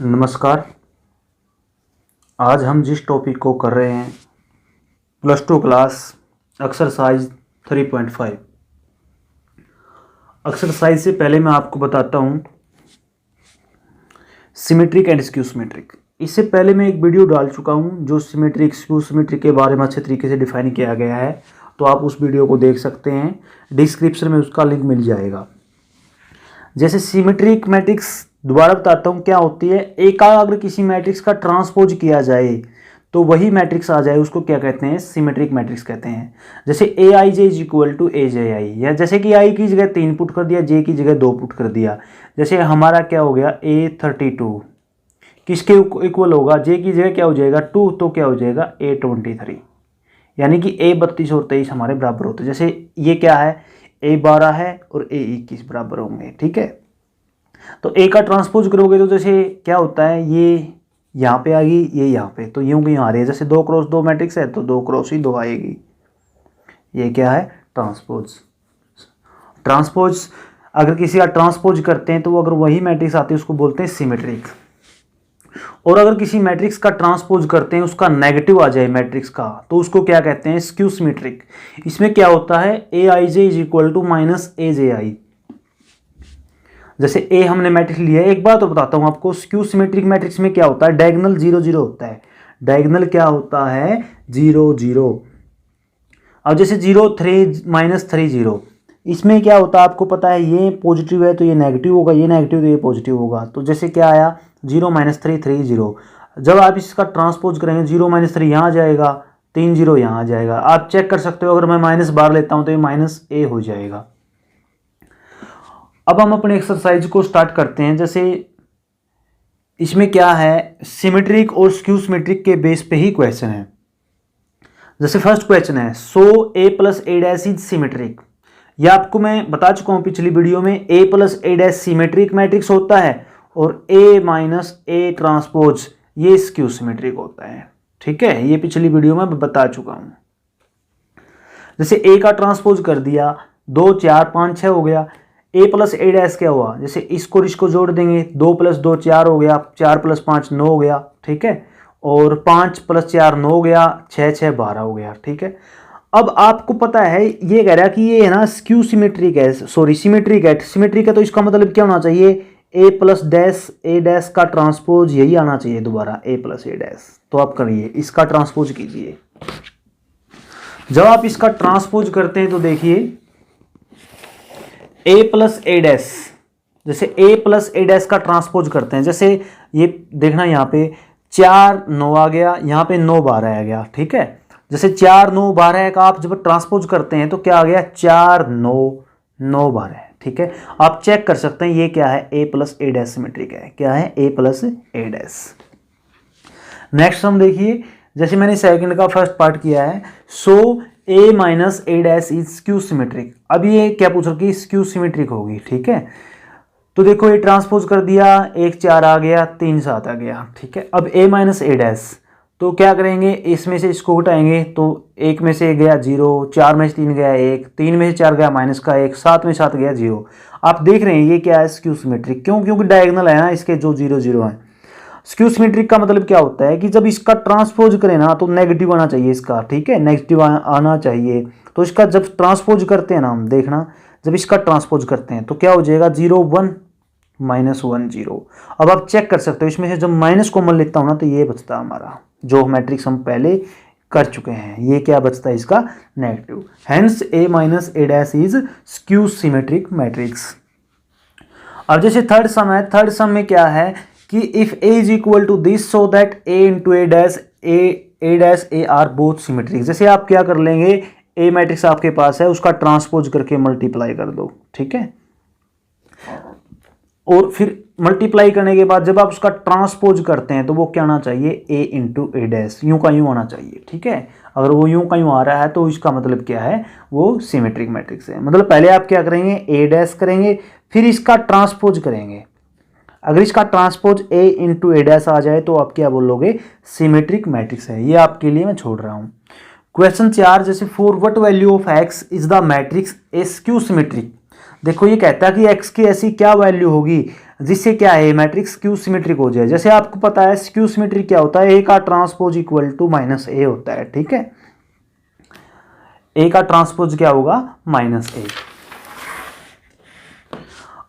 नमस्कार। आज हम जिस टॉपिक को कर रहे हैं +2 क्लास एक्सरसाइज 3.5। एक्सरसाइज से पहले मैं आपको बताता हूँ सिमेट्रिक एंड स्क्यू सिमेट्रिक। इससे पहले मैं एक वीडियो डाल चुका हूँ जो सिमेट्रिक स्क्यू सिमेट्रिक के बारे में अच्छे तरीके से डिफाइन किया गया है, तो आप उस वीडियो को देख सकते हैं। डिस्क्रिप्शन में उसका लिंक मिल जाएगा। जैसे सिमेट्रिक मैट्रिक्स दोबारा बताता हूँ क्या होती है। एक का अगर किसी मैट्रिक्स का ट्रांसपोज किया जाए तो वही मैट्रिक्स आ जाए, उसको क्या कहते हैं? सिमेट्रिक मैट्रिक्स कहते हैं। जैसे ए I J is equal to A J आई, या जैसे कि आई की जगह 3 पुट कर दिया, जे की जगह 2 पुट कर दिया। जैसे हमारा क्या हो गया A32 किसके इक्वल होगा? जे की जगह क्या हो जाएगा 2, तो क्या हो जाएगा A23, यानी कि A32 और 23 हमारे बराबर होते हैं। जैसे ये क्या है A12 है और A21 बराबर होंगे, ठीक है। तो ए का ट्रांसपोज करोगे तो जैसे क्या होता है, ये यहाँ पे आएगी, ये यहाँ पे, तो यूं की आ रही है। जैसे 2 क्रॉस 2 मैट्रिक्स है तो 2 क्रॉस ही 2 आएगी। ये क्या है? ट्रांसपोज। ट्रांसपोज अगर किसी का ट्रांसपोज करते हैं तो वो अगर वही मैट्रिक्स आती है उसको बोलते हैं सिमेट्रिक। और अगर किसी मैट्रिक्स का ट्रांसपोज करते हैं उसका नेगेटिव आ जाए मैट्रिक्स का, तो उसको क्या कहते हैं? Skew symmetric. इसमें क्या होता है ए I J is equal to minus A J I. जैसे ए हमने मैट्रिक्स लिया है, एक बात तो बताता हूं आपको, स्क्यू सिमेट्रिक मैट्रिक्स में क्या होता है? डायगोनल 0 0 होता है। डायगोनल क्या होता है? 0 0। अब जैसे 0 3 -3 0, इसमें क्या होता है आपको पता है, ये पॉजिटिव है तो ये नेगेटिव होगा, ये नेगेटिव तो ये पॉजिटिव होगा। तो जैसे क्या आया 0 -3 3 0। जब आप इसका ट्रांसपोज करेंगे 0 -3 यहाँ आ जाएगा, 3 0 यहाँ आ जाएगा। आप चेक कर सकते हो, अगर मैं माइनस बार लेता हूँ तो ये -a हो जाएगा। अब हम अपने एक्सरसाइज को स्टार्ट करते हैं। जैसे इसमें क्या है, सिमेट्रिक और स्क्यू सिमेट्रिक के बेस पे ही क्वेश्चन है। जैसे फर्स्ट क्वेश्चन है, सो a + a' इज सिमेट्रिक। यह आपको मैं बता चुका हूं पिछली वीडियो में, a + a' सिमेट्रिक मैट्रिक्स होता है और a - a ट्रांसपोज ये स्क्यू सिमेट्रिक होता है, ठीक है। ये पिछली वीडियो में बता चुका हूं। जैसे a का ट्रांसपोज कर दिया, 2 4 5 6 हो गया। a + a' क्या हुआ? जैसे इसको जोड़ देंगे, 2 + 2 4 हो गया, 4 + 5 9 हो गया, ठीक है। और 5 + 4 9 हो गया, 6 6 12 हो गया, ठीक है। अब आपको पता है ये कह रहा है कि ये है ना स्क्यू सिमेट्रिक है, सॉरी सिमेट्रिक है। सिमेट्रिक है तो इसका मतलब क्या होना चाहिए? a + a' का ट्रांसपोज यही आना चाहिए दोबारा, a + a'। तो आप करिए, इसका ट्रांसपोज कीजिए। जब आप इसका ट्रांसपोज करते हैं तो देखिए a + a', जैसे a + a' का ट्रांसपोज करते हैं। जैसे ये देखना, यहाँ पे 4 9 आ गया, यहाँ पे 9 12 आ गया, ठीक है। जैसे 4 9 12 का आप जब ट्रांसपोज करते हैं तो क्या आ गया? 4 9 9 12, ठीक है। आप चेक कर सकते हैं ये क्या है? a + a' सिमेट्रिक है। क्या है? a + a'। नेक्स्ट हम देखिए, जैसे मैंने सेकंड का फर्स्ट पार्ट किया है, सो a - a' is skew symmetric. अब ये क्या पूछ रहा है? स्क्यू सिमेट्रिक होगी, ठीक है। तो देखो ये ट्रांसपोज कर दिया, 1 4 आ गया, 3 7 आ गया, ठीक है। अब a - a', तो क्या करेंगे? इसमें से इसको उठाएंगे तो 1 में से गया 0, 4 में से 3 गया 1, 3 में से 4 गया -1, 7 में 7 गया 0। आप देख रहे हैं ये क्या है? Skew symmetric. क्यों? क्योंकि डायगोनल है ना इसके, जो 0 0 है। स्क्यू सिमेट्रिक का मतलब क्या होता है कि जब इसका ट्रांसपोज करें ना तो नेगेटिव आना चाहिए इसका, ठीक है, नेगेटिव आना चाहिए। तो इसका जब ट्रांसपोज करते हैं ना, हम देखना, जब इसका ट्रांसपोज करते हैं तो क्या हो जाएगा? 0 1 -1 0। अब आप चेक कर सकते हो, इसमें से जब माइनस कॉमन लेता हूं ना तो ये बचता है हमारा, जो मैट्रिक्स हम पहले कर चुके हैं। ये क्या बचता है? इसका negative. Hence a - a' is skew symmetric matrix. अब जैसे थर्ड सम है, थर्ड सम में क्या है कि if a is equal to this so that a × a' are both symmetric. जैसे आप क्या कर लेंगे, a मैट्रिक्स आपके पास है, उसका ट्रांसपोज करके मल्टीप्लाई कर दो, ठीक है। और फिर मल्टीप्लाई करने के बाद जब आप उसका ट्रांसपोज करते हैं तो वो क्या आना चाहिए? a × a', यूं का यूं आना चाहिए, ठीक है। अगर वो यूं का यूं आ रहा है तो इसका मतलब क्या है? वो सिमेट्रिक मैट्रिक्स है। मतलब पहले आप क्या करेंगे? a' करेंगे, फिर इसका ट्रांसपोज करेंगे। अगर इसका ट्रांसपोज a × a' आ जाए तो आप क्या बोलोगे? सिमेट्रिक मैट्रिक्स है। ये आपके लिए मैं छोड़ रहा हूं। क्वेश्चन 4, जैसे for what value of x is the matrix A skew symmetric. देखो ये कहता है कि एक्स की ऐसी क्या वैल्यू होगी जिससे क्या है मैट्रिक्स स्क्यू सिमेट्रिक हो जाए। जैसे आपको पता है स्क्यू सिमेट्रिक क्या होता है, ए का ट्रांसपोज इक्वल टू माइनस ए होता है, ठीक है। ए का ट्रांसपोज क्या होगा, माइनस ए।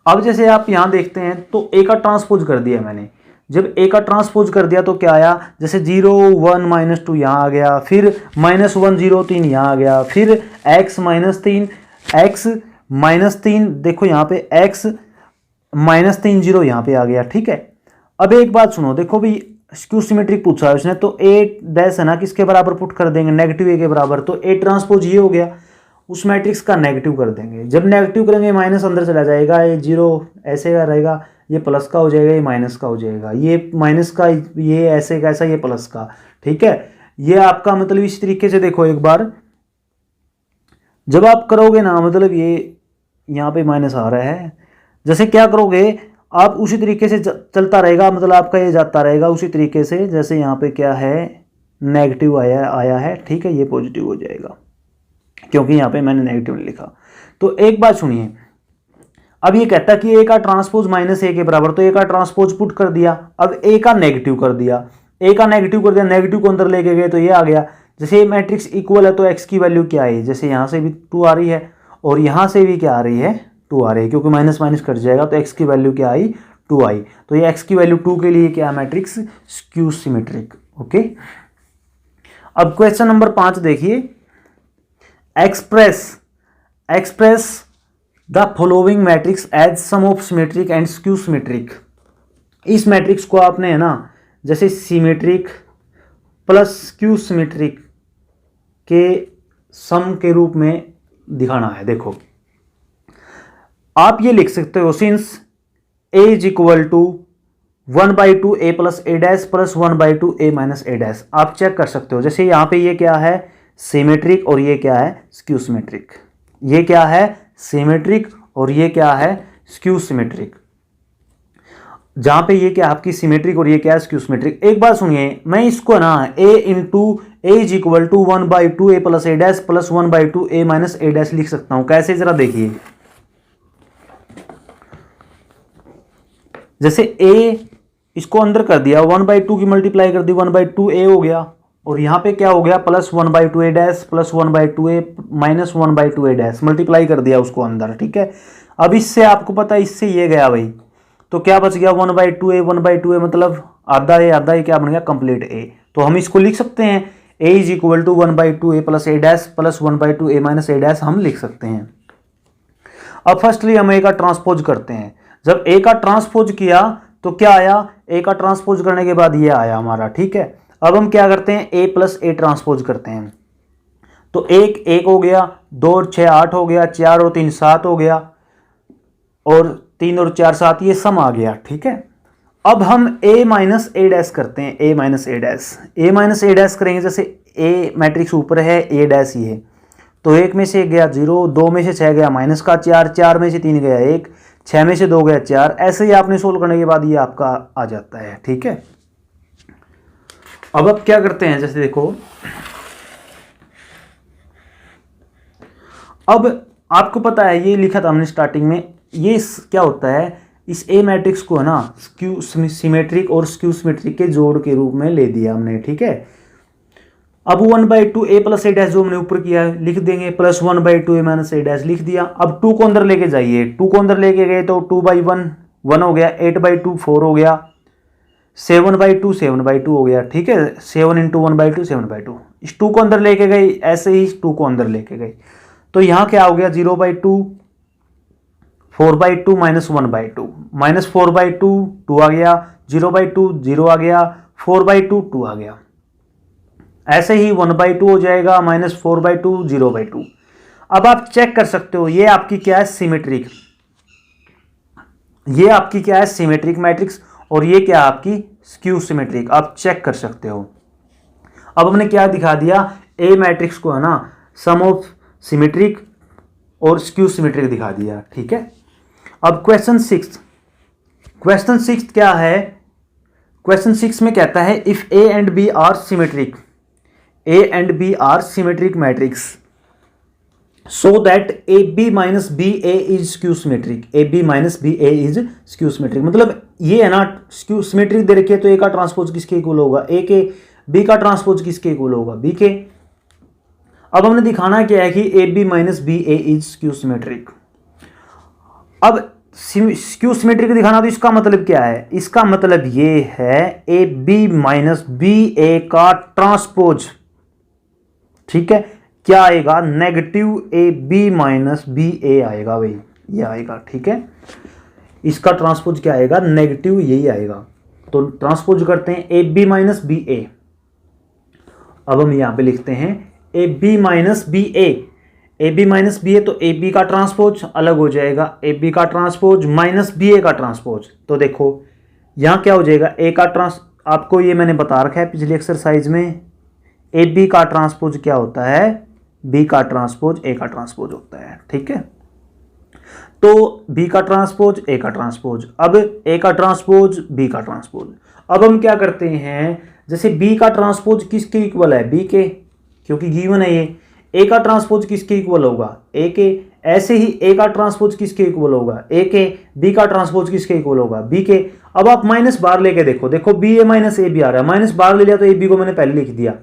अब जैसे आप यहां देखते हैं तो ए का ट्रांसपोज कर दिया मैंने, जब ए का ट्रांसपोज कर दिया तो क्या आया, जैसे 0 1 -2 यहाँ आ गया, फिर -1 0 3 यहाँ आ गया, फिर x -3 देखो यहाँ पे x -3 0 यहाँ पे आ गया, ठीक है। अब एक बात सुनो, देखो भाई स्क्यू सिमेट्रिक पूछा है उसने, तो ए डैश है ना किसके बराबर पुट कर देंगे, नेगेटिव ए के बराबर, तो ए ट्रांसपोज ये हो गया, उस मैट्रिक्स का नेगेटिव कर देंगे। जब नेगेटिव करेंगे माइनस अंदर चला जाएगा, ये 0 ऐसे का रहेगा, ये प्लस का हो जाएगा, ये माइनस का हो जाएगा, ये माइनस का, ये ऐसे का ऐसा, ये प्लस का, ठीक है। ये आपका मतलब इस तरीके से देखो एक बार जब आप करोगे ना, मतलब ये यहाँ पे माइनस आ रहा है, जैसे क्या करोगे आप उसी तरीके से चलता रहेगा, मतलब आपका ये जाता रहेगा उसी तरीके से, जैसे यहाँ पे क्या है नेगेटिव आया है, ठीक है, ये पॉजिटिव हो जाएगा क्योंकि यहाँ पे मैंने नेगेटिव लिखा। तो एक बात सुनिए, अब ये कहता है कि ए का ट्रांसपोज माइनस ए के बराबर, तो ए का ट्रांसपोज पुट कर दिया, अब ए का नेगेटिव कर दिया, ए का नेगेटिव कर दिया, नेगेटिव को अंदर लेके गए तो ये आ गया। जैसे ये मैट्रिक्स इक्वल है तो एक्स की वैल्यू क्या है, जैसे यहाँ से भी 2 आ रही है और यहाँ से भी क्या आ रही है, 2 आ रही है, क्योंकि माइनस माइनस कट जाएगा तो एक्स की वैल्यू क्या आई, 2 आई। तो ये एक्स की वैल्यू 2 के लिए क्या है मैट्रिक्स स्क्यू सिमेट्रिक, ओके। अब क्वेश्चन नंबर 5 देखिए, express the following matrix as sum of symmetric and skew symmetric. इस मैट्रिक्स को आपने है ना जैसे सिमेट्रिक प्लस स्क्यू सिमेट्रिक के सम के रूप में दिखाना है। देखो आप ये लिख सकते हो, since a is equal to 1/2 a plus a dash plus 1/2 a minus a dash. आप चेक कर सकते हो, जैसे यहाँ पे ये क्या है सिमेट्रिक और ये क्या है स्क्यू सिमेट्रिक, ये क्या है सिमेट्रिक और ये क्या है स्क्यू सिमेट्रिक, जहां पे ये क्या आपकी सिमेट्रिक और ये क्या है स्क्यू सिमेट्रिक। एक बात सुनिए, मैं इसको ना a into a is equal to 1/2 a plus a dash plus 1/2 a minus a dash लिख सकता हूं। कैसे, जरा देखिए, जैसे a इसको अंदर कर दिया, 1/2 की मल्टीप्लाई कर दी, 1/2 a हो गया, और यहाँ पे क्या हो गया plus 1/2 a dash plus 1/2 a minus 1/2 a dash, multiply कर दिया उसको अंदर, ठीक है। अब इससे आपको पता है इससे ये गया भाई, तो क्या बच गया 1/2 a 1/2 a, मतलब आधा ए क्या बन गया कंप्लीट a। तो हम इसको लिख सकते हैं a is equal to 1/2 a plus a dash plus 1/2 a minus a dash हम लिख सकते हैं। अब फर्स्टली हम a का ट्रांसपोज करते हैं, जब a का ट्रांसपोज किया तो क्या आया, a का ट्रांसपोज करने के बाद ये आया हमारा, ठीक है। अब हम क्या करते हैं a प्लस a ट्रांसपोज करते हैं, तो 1 हो गया, 2 और 6 8 हो गया, 4 और 3 7 हो गया, और 3 और 4 7, ये सम आ गया, ठीक है। अब हम a माइनस a डैश करते हैं, a माइनस a डैश करेंगे, जैसे a मैट्रिक्स ऊपर है a डैश ये, तो 1 में से गया 0, 2 में से 6 गया माइनस का 4, 4 में से 3 गया 1, 6 में से 2 गया 4, ऐसे ही आपने सोल्व करने के बाद ये आपका आ जाता है, ठीक है। अब आप क्या करते हैं, जैसे देखो अब आपको पता है ये लिखा था हमने स्टार्टिंग में, ये क्या होता है, इस ए मैट्रिक्स को है ना स्क्यू सिमेट्रिक और स्क्यू सिमेट्रिक के जोड़ के रूप में ले दिया हमने, ठीक है। अब 1/2 a प्लस a डैश जो हमने ऊपर किया है लिख देंगे, plus 1/2 a minus a dash लिख दिया। अब 2 को अंदर लेके जाइए, 2 को अंदर लेके गए तो 2/1 1 हो गया, 8/2 4 हो गया, 7/2 7/2 हो गया, ठीक है। 7 इंटू 1/2 7/2, इस 2 को अंदर लेके गए, ऐसे ही इस 2 को अंदर लेके गए, तो यहाँ क्या हो गया 0/2 4/2 माइनस 1/2, माइनस 4/2 2 आ गया, 0/2 0 आ गया, 4/2 2 आ गया, ऐसे ही 1/2 हो जाएगा, माइनस 4/2 0/2। अब आप चेक कर सकते हो ये आपकी क्या है सिमेट्रिक, ये आपकी क्या है सिमेट्रिक मैट्रिक्स, और ये क्या आपकी स्क्यू सिमेट्रिक, आप चेक कर सकते हो। अब हमने क्या दिखा दिया, ए मैट्रिक्स को है ना सम ऑफ सिमेट्रिक और स्क्यू सिमेट्रिक दिखा दिया, ठीक है। अब क्वेश्चन 6 क्या है, क्वेश्चन 6 में कहता है if A and B are symmetric, A and B are symmetric matrix, so that A B minus B A is skew symmetric, A B minus B A is skew symmetric. मतलब ये है ना, skew symmetric दे रखी है तो ए का transpose किसके equal होगा, ए के, बी का ट्रांसपोज किसके इक्वल होगा, बी के। अब हमने दिखाना क्या है कि A B minus B A is skew symmetric. अब स्क्यू सिमेट्रिक दिखाना, तो इसका मतलब क्या है, इसका मतलब ये है A B minus B A का ट्रांसपोज, ठीक है, क्या आएगा, negative A B minus B A आएगा भाई, ये आएगा, ठीक है। इसका ट्रांसपोज क्या आएगा, नेगेटिव यही आएगा। तो ट्रांसपोज करते हैं A B minus B A. अब हम यहां पे लिखते हैं A B minus B A B minus B A, तो ए बी का ट्रांसपोज अलग हो जाएगा, ए बी का ट्रांसपोज माइनस बी ए का ट्रांसपोज। तो देखो यहां क्या हो जाएगा, ए का ट्रांस, आपको ये मैंने बता रखा है पिछली एक्सरसाइज में, ए बी का ट्रांसपोज क्या होता है, बी का ट्रांसपोज ए का ट्रांसपोज होता है, ठीक है। तो बी का ट्रांसपोज ए का ट्रांसपोज, अब ए का ट्रांसपोज बी का ट्रांसपोज। अब हम क्या करते हैं, जैसे बी का ट्रांसपोज किसके इक्वल है, बी के, क्योंकि गिवन है ये। ए का ट्रांसपोज किसके इक्वल होगा, ए के। ऐसे ही ए का ट्रांसपोज किसके इक्वल होगा, ए के। बी का ट्रांसपोज किसके इक्वल होगा, बी के। अब आप माइनस बार लेके देखो, देखो B A minus A B आ रहा है, माइनस बार ले लिया तो ए बी को मैंने पहले लिख दिया,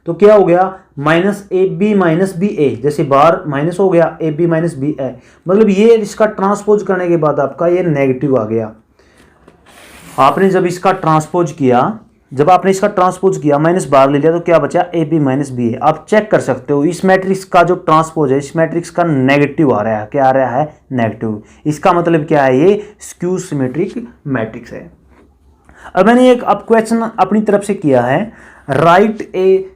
तो क्या हो गया, minus A B minus B A, जैसे बार माइनस हो गया, A B minus B A, मतलब ये इसका ट्रांसपोज करने के बाद आपका ये नेगेटिव आ गया। आपने जब इसका ट्रांसपोज किया, जब आपने इसका ट्रांसपोज किया, माइनस बार ले लिया, तो क्या बचा, ए बी माइनस बी ए। आप चेक कर सकते हो इस मैट्रिक्स का जो ट्रांसपोज है, इस मैट्रिक्स का नेगेटिव आ रहा है, क्या आ रहा है, नेगेटिव। इसका मतलब क्या है, ये स्क्यू सिमेट्रिक मैट्रिक्स है। अब मैंने एक अब क्वेश्चन अपनी तरफ से किया है, right A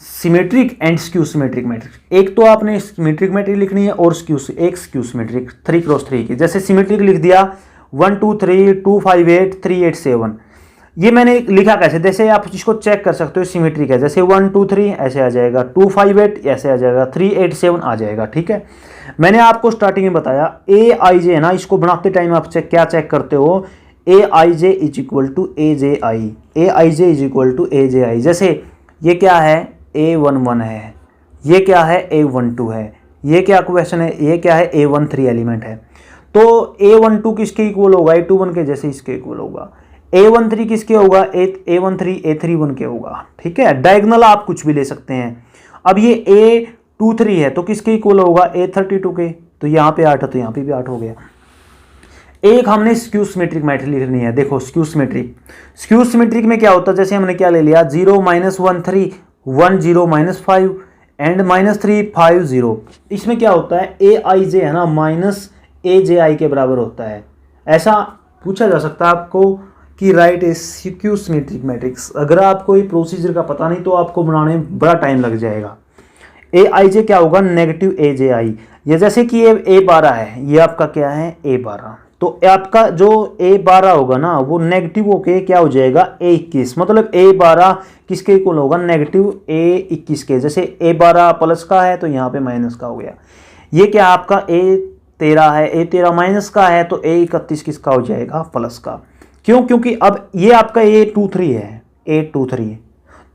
symmetric and skew symmetric matrix. एक तो आपने सिमेट्रिक मैट्रिक्स लिखनी है और एक स्क्यू सिमेट्रिक 3x3 की। जैसे सिमेट्रिक लिख दिया 1 2 3 2 5 8 3 8 7, ये मैंने लिखा कैसे, जैसे आप इसको चेक कर सकते हो, सिमेट्रिक है, जैसे 1 2 3 ऐसे आ जाएगा, 2 5 8 ऐसे आ जाएगा, 3 8 7 आ जाएगा, ठीक है। मैंने आपको स्टार्टिंग में बताया ए आई जे है ना, इसको बनाते टाइम आप क्या चेक करते हो, A I J is equal to A J I, A I J is equal to A J I. जैसे ये क्या है, A11 है, ये क्या है, A12 है, ये क्या क्वेश्चन है, ये क्या है, A13 एलिमेंट है। तो A12 किसके इक्वल होगा, A21 के, जैसे इसके इक्वल होगा। A13 किसके होगा, A13 A31 के होगा, ठीक है। डायगोनल आप कुछ भी ले सकते हैं। अब ये A23 है तो किसके इक्वल होगा, A32 के, तो यहाँ पे 8 है तो यहाँ पे भी 8 हो गया। एक हमने स्क्यू सिमेट्रिक मैट्रिक्स लिखनी है, देखो स्क्यू सिमेट्रिक में क्या होता है, जैसे हमने क्या ले लिया, 0 -1 3 1 0 -5 एंड -3 5 0। इसमें क्या होता है, ए आई जे है ना माइनस ए जे आई के बराबर होता है। ऐसा पूछा जा सकता है आपको कि right A skew symmetric matrix. अगर आपको ये प्रोसीजर का पता नहीं तो आपको बनाने में बड़ा टाइम लग जाएगा। ए आई जे क्या होगा, नेगेटिव ए जे आई। ये जैसे कि ये A12 है, ये आपका क्या है, A12, तो आपका जो A12 होगा ना वो नेगेटिव होके क्या हो जाएगा, A21। मतलब A12 किसके इक्वल होगा, नेगेटिव A21 के। जैसे A12 प्लस का है तो यहाँ पे माइनस का हो गया। ये क्या आपका A13 है, A13 माइनस का है तो A31 किसका हो जाएगा, प्लस का। क्यों, क्योंकि अब ये आपका A23 है, A23,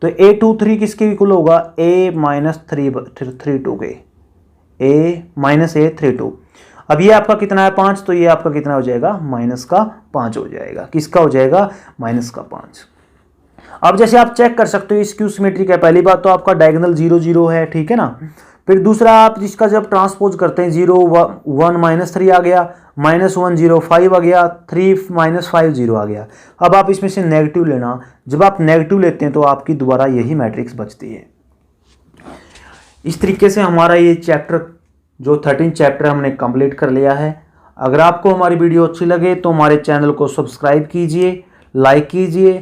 तो A23 किसके इक्वल होगा, A-32 के, A-A32। अब ये आपका कितना है, 5, तो ये आपका कितना हो जाएगा, -5 हो जाएगा। किसका हो जाएगा, -5। अब जैसे आप चेक कर सकते हो स्क्यू सिमेट्रिक है, पहली बात तो आपका डायगोनल 0 0 है, ठीक है ना। फिर दूसरा आप जिसका जब ट्रांसपोज करते हैं 0 1 -3 आ गया, -1 0 5 आ गया, 3 -5 0 आ गया। अब आप इसमें से नेगेटिव लेना, जब आप नेगेटिव लेते हैं तो आपकी दोबारा यही मैट्रिक्स बचती है। इस तरीके से हमारा ये चैप्टर जो 13 चैप्टर हमने कंप्लीट कर लिया है। अगर आपको हमारी वीडियो अच्छी लगे तो हमारे चैनल को सब्सक्राइब कीजिए, लाइक कीजिए।